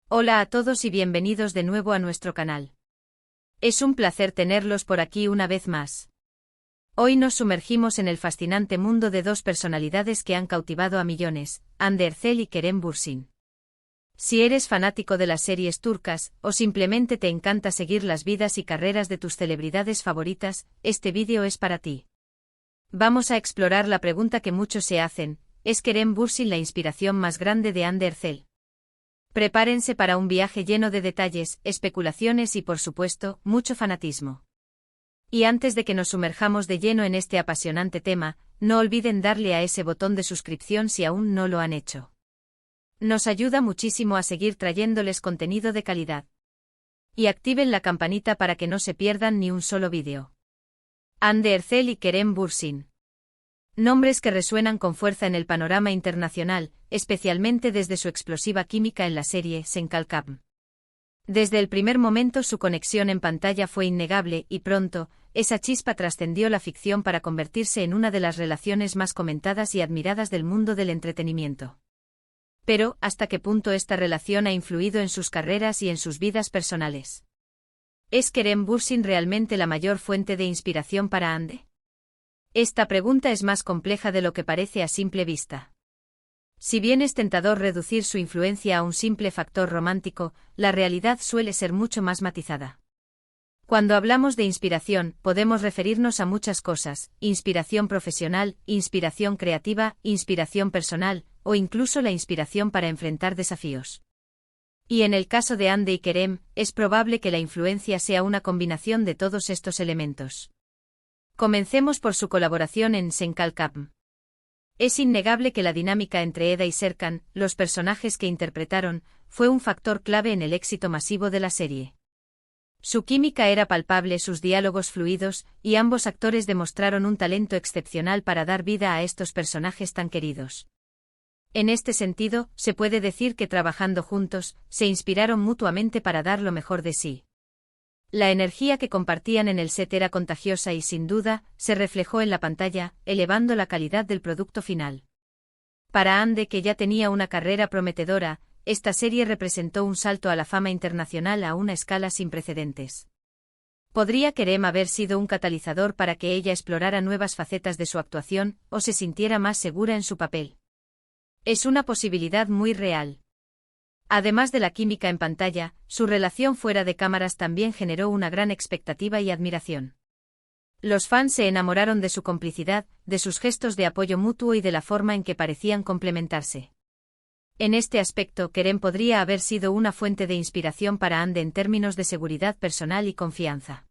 Hola a todos y bienvenidos de nuevo a nuestro canal. Es un placer tenerlos por aquí una vez más. Hoy nos sumergimos en el fascinante mundo de dos personalidades que han cautivado a millones, Hande Erçel y Kerem Bürsin. Si eres fanático de las series turcas, o simplemente te encanta seguir las vidas y carreras de tus celebridades favoritas, este vídeo es para ti. Vamos a explorar la pregunta que muchos se hacen: ¿es Kerem Bürsin la inspiración más grande de Hande Erçel? Prepárense para un viaje lleno de detalles, especulaciones y, por supuesto, mucho fanatismo. Y antes de que nos sumerjamos de lleno en este apasionante tema, no olviden darle a ese botón de suscripción si aún no lo han hecho. Nos ayuda muchísimo a seguir trayéndoles contenido de calidad. Y activen la campanita para que no se pierdan ni un solo vídeo. Hande Erçel y Kerem Bürsin. Nombres que resuenan con fuerza en el panorama internacional, especialmente desde su explosiva química en la serie Sen Kalkam. Desde el primer momento su conexión en pantalla fue innegable y pronto, esa chispa trascendió la ficción para convertirse en una de las relaciones más comentadas y admiradas del mundo del entretenimiento. Pero, ¿hasta qué punto esta relación ha influido en sus carreras y en sus vidas personales? ¿Es Kerem Bürsin realmente la mayor fuente de inspiración para Hande? Esta pregunta es más compleja de lo que parece a simple vista. Si bien es tentador reducir su influencia a un simple factor romántico, la realidad suele ser mucho más matizada. Cuando hablamos de inspiración, podemos referirnos a muchas cosas: inspiración profesional, inspiración creativa, inspiración personal, o incluso la inspiración para enfrentar desafíos. Y en el caso de Hande y Kerem, es probable que la influencia sea una combinación de todos estos elementos. Comencemos por su colaboración en Sen Kalkam. Es innegable que la dinámica entre Eda y Serkan, los personajes que interpretaron, fue un factor clave en el éxito masivo de la serie. Su química era palpable, sus diálogos fluidos, y ambos actores demostraron un talento excepcional para dar vida a estos personajes tan queridos. En este sentido, se puede decir que trabajando juntos, se inspiraron mutuamente para dar lo mejor de sí. La energía que compartían en el set era contagiosa y, sin duda, se reflejó en la pantalla, elevando la calidad del producto final. Para Hande, que ya tenía una carrera prometedora, esta serie representó un salto a la fama internacional a una escala sin precedentes. ¿Podría Kerem haber sido un catalizador para que ella explorara nuevas facetas de su actuación, o se sintiera más segura en su papel? Es una posibilidad muy real. Además de la química en pantalla, su relación fuera de cámaras también generó una gran expectativa y admiración. Los fans se enamoraron de su complicidad, de sus gestos de apoyo mutuo y de la forma en que parecían complementarse. En este aspecto, Kerem podría haber sido una fuente de inspiración para Hande en términos de seguridad personal y confianza.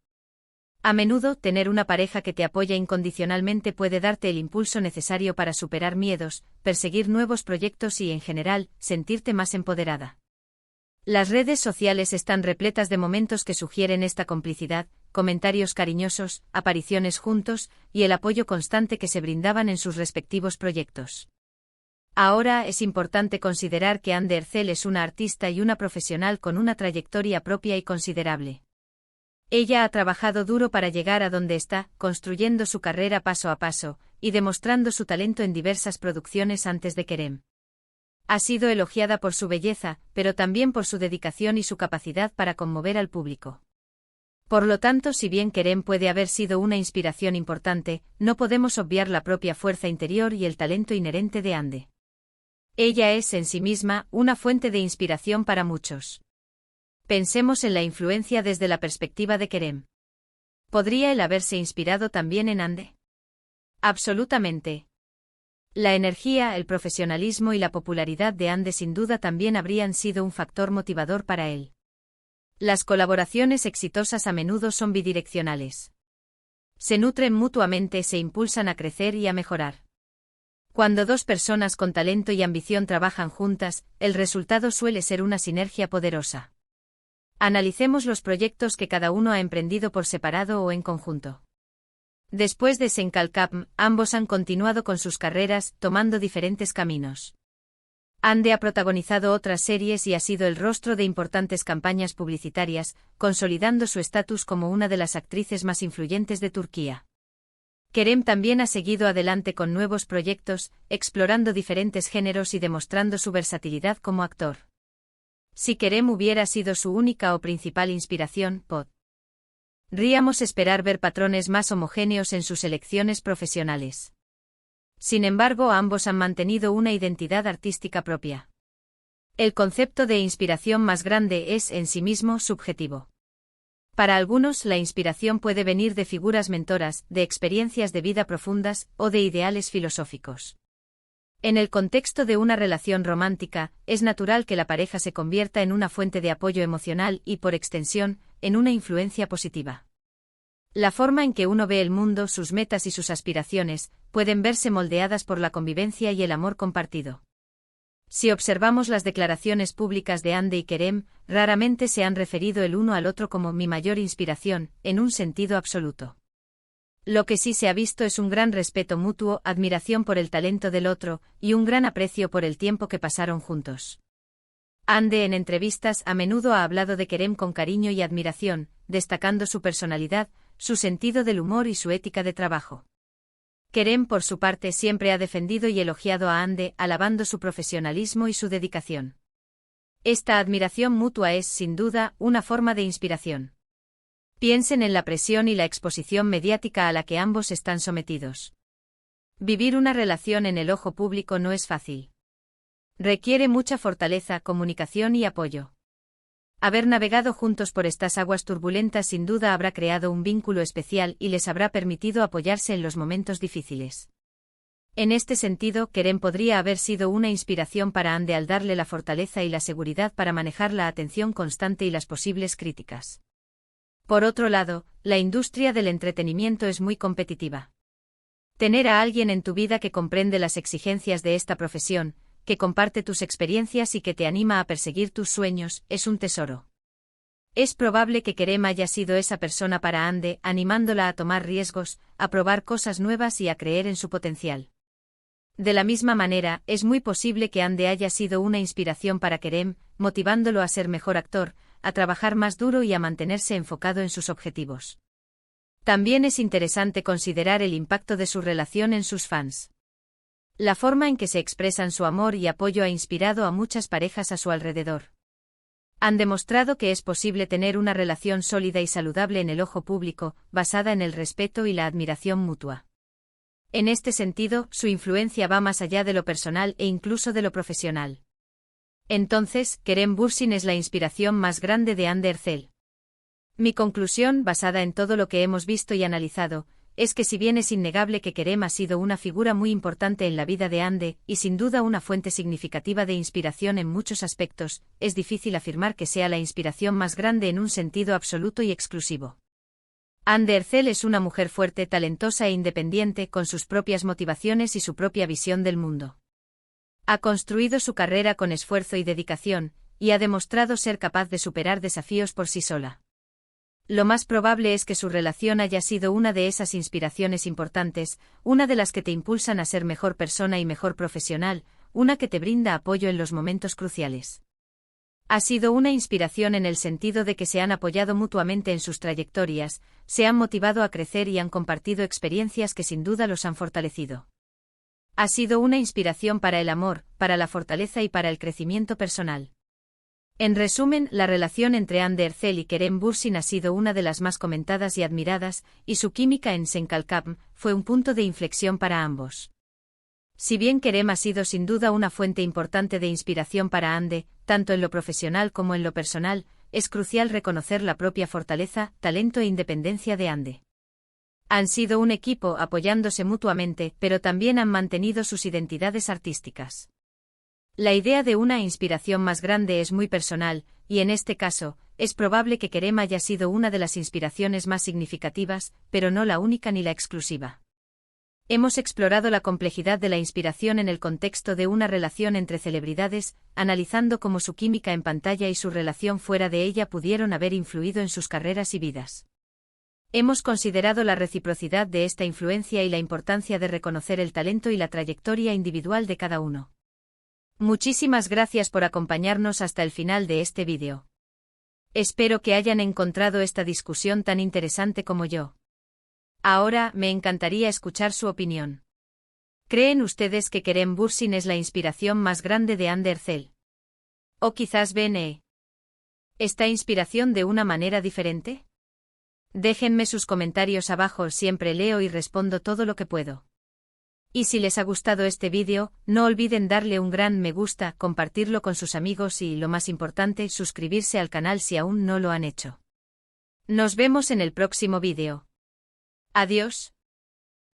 A menudo, tener una pareja que te apoya incondicionalmente puede darte el impulso necesario para superar miedos, perseguir nuevos proyectos y, en general, sentirte más empoderada. Las redes sociales están repletas de momentos que sugieren esta complicidad: comentarios cariñosos, apariciones juntos, y el apoyo constante que se brindaban en sus respectivos proyectos. Ahora, es importante considerar que Hande Erçel es una artista y una profesional con una trayectoria propia y considerable. Ella ha trabajado duro para llegar a donde está, construyendo su carrera paso a paso, y demostrando su talento en diversas producciones antes de Kerem. Ha sido elogiada por su belleza, pero también por su dedicación y su capacidad para conmover al público. Por lo tanto, si bien Kerem puede haber sido una inspiración importante, no podemos obviar la propia fuerza interior y el talento inherente de Hande. Ella es, en sí misma, una fuente de inspiración para muchos. Pensemos en la influencia desde la perspectiva de Kerem. ¿Podría él haberse inspirado también en Hande? Absolutamente. La energía, el profesionalismo y la popularidad de Hande sin duda también habrían sido un factor motivador para él. Las colaboraciones exitosas a menudo son bidireccionales. Se nutren mutuamente, se impulsan a crecer y a mejorar. Cuando dos personas con talento y ambición trabajan juntas, el resultado suele ser una sinergia poderosa. Analicemos los proyectos que cada uno ha emprendido por separado o en conjunto. Después de Sen Kalkam, ambos han continuado con sus carreras, tomando diferentes caminos. Hande ha protagonizado otras series y ha sido el rostro de importantes campañas publicitarias, consolidando su estatus como una de las actrices más influyentes de Turquía. Kerem también ha seguido adelante con nuevos proyectos, explorando diferentes géneros y demostrando su versatilidad como actor. Si Kerem hubiera sido su única o principal inspiración, podríamos esperar ver patrones más homogéneos en sus elecciones profesionales. Sin embargo, ambos han mantenido una identidad artística propia. El concepto de inspiración más grande es, en sí mismo, subjetivo. Para algunos, la inspiración puede venir de figuras mentoras, de experiencias de vida profundas, o de ideales filosóficos. En el contexto de una relación romántica, es natural que la pareja se convierta en una fuente de apoyo emocional y, por extensión, en una influencia positiva. La forma en que uno ve el mundo, sus metas y sus aspiraciones, pueden verse moldeadas por la convivencia y el amor compartido. Si observamos las declaraciones públicas de Hande y Kerem, raramente se han referido el uno al otro como mi mayor inspiración, en un sentido absoluto. Lo que sí se ha visto es un gran respeto mutuo, admiración por el talento del otro, y un gran aprecio por el tiempo que pasaron juntos. Hande en entrevistas a menudo ha hablado de Kerem con cariño y admiración, destacando su personalidad, su sentido del humor y su ética de trabajo. Kerem, por su parte, siempre ha defendido y elogiado a Hande, alabando su profesionalismo y su dedicación. Esta admiración mutua es, sin duda, una forma de inspiración. Piensen en la presión y la exposición mediática a la que ambos están sometidos. Vivir una relación en el ojo público no es fácil. Requiere mucha fortaleza, comunicación y apoyo. Haber navegado juntos por estas aguas turbulentas sin duda habrá creado un vínculo especial y les habrá permitido apoyarse en los momentos difíciles. En este sentido, Kerem podría haber sido una inspiración para Hande al darle la fortaleza y la seguridad para manejar la atención constante y las posibles críticas. Por otro lado, la industria del entretenimiento es muy competitiva. Tener a alguien en tu vida que comprende las exigencias de esta profesión, que comparte tus experiencias y que te anima a perseguir tus sueños, es un tesoro. Es probable que Kerem haya sido esa persona para Hande, animándola a tomar riesgos, a probar cosas nuevas y a creer en su potencial. De la misma manera, es muy posible que Hande haya sido una inspiración para Kerem, motivándolo a ser mejor actor, a trabajar más duro y a mantenerse enfocado en sus objetivos. También es interesante considerar el impacto de su relación en sus fans. La forma en que se expresan su amor y apoyo ha inspirado a muchas parejas a su alrededor. Han demostrado que es posible tener una relación sólida y saludable en el ojo público, basada en el respeto y la admiración mutua. En este sentido, su influencia va más allá de lo personal e incluso de lo profesional. Entonces, Kerem Bürsin es la inspiración más grande de Hande Erçel. Mi conclusión, basada en todo lo que hemos visto y analizado, es que si bien es innegable que Kerem ha sido una figura muy importante en la vida de Hande, y sin duda una fuente significativa de inspiración en muchos aspectos, es difícil afirmar que sea la inspiración más grande en un sentido absoluto y exclusivo. Hande Erçel es una mujer fuerte, talentosa e independiente, con sus propias motivaciones y su propia visión del mundo. Ha construido su carrera con esfuerzo y dedicación, y ha demostrado ser capaz de superar desafíos por sí sola. Lo más probable es que su relación haya sido una de esas inspiraciones importantes, una de las que te impulsan a ser mejor persona y mejor profesional, una que te brinda apoyo en los momentos cruciales. Ha sido una inspiración en el sentido de que se han apoyado mutuamente en sus trayectorias, se han motivado a crecer y han compartido experiencias que sin duda los han fortalecido. Ha sido una inspiración para el amor, para la fortaleza y para el crecimiento personal. En resumen, la relación entre Hande Erçel y Kerem Bürsin ha sido una de las más comentadas y admiradas, y su química en Senkalkam fue un punto de inflexión para ambos. Si bien Kerem ha sido sin duda una fuente importante de inspiración para Hande, tanto en lo profesional como en lo personal, es crucial reconocer la propia fortaleza, talento e independencia de Hande. Han sido un equipo apoyándose mutuamente, pero también han mantenido sus identidades artísticas. La idea de una inspiración más grande es muy personal, y en este caso, es probable que Kerem haya sido una de las inspiraciones más significativas, pero no la única ni la exclusiva. Hemos explorado la complejidad de la inspiración en el contexto de una relación entre celebridades, analizando cómo su química en pantalla y su relación fuera de ella pudieron haber influido en sus carreras y vidas. Hemos considerado la reciprocidad de esta influencia y la importancia de reconocer el talento y la trayectoria individual de cada uno. Muchísimas gracias por acompañarnos hasta el final de este vídeo. Espero que hayan encontrado esta discusión tan interesante como yo. Ahora, me encantaría escuchar su opinión. ¿Creen ustedes que Kerem Bürsin es la inspiración más grande de Hande Erçel? O quizás ven ¿Esta inspiración de una manera diferente? Déjenme sus comentarios abajo, siempre leo y respondo todo lo que puedo. Y si les ha gustado este vídeo, no olviden darle un gran me gusta, compartirlo con sus amigos y, lo más importante, suscribirse al canal si aún no lo han hecho. Nos vemos en el próximo vídeo. Adiós.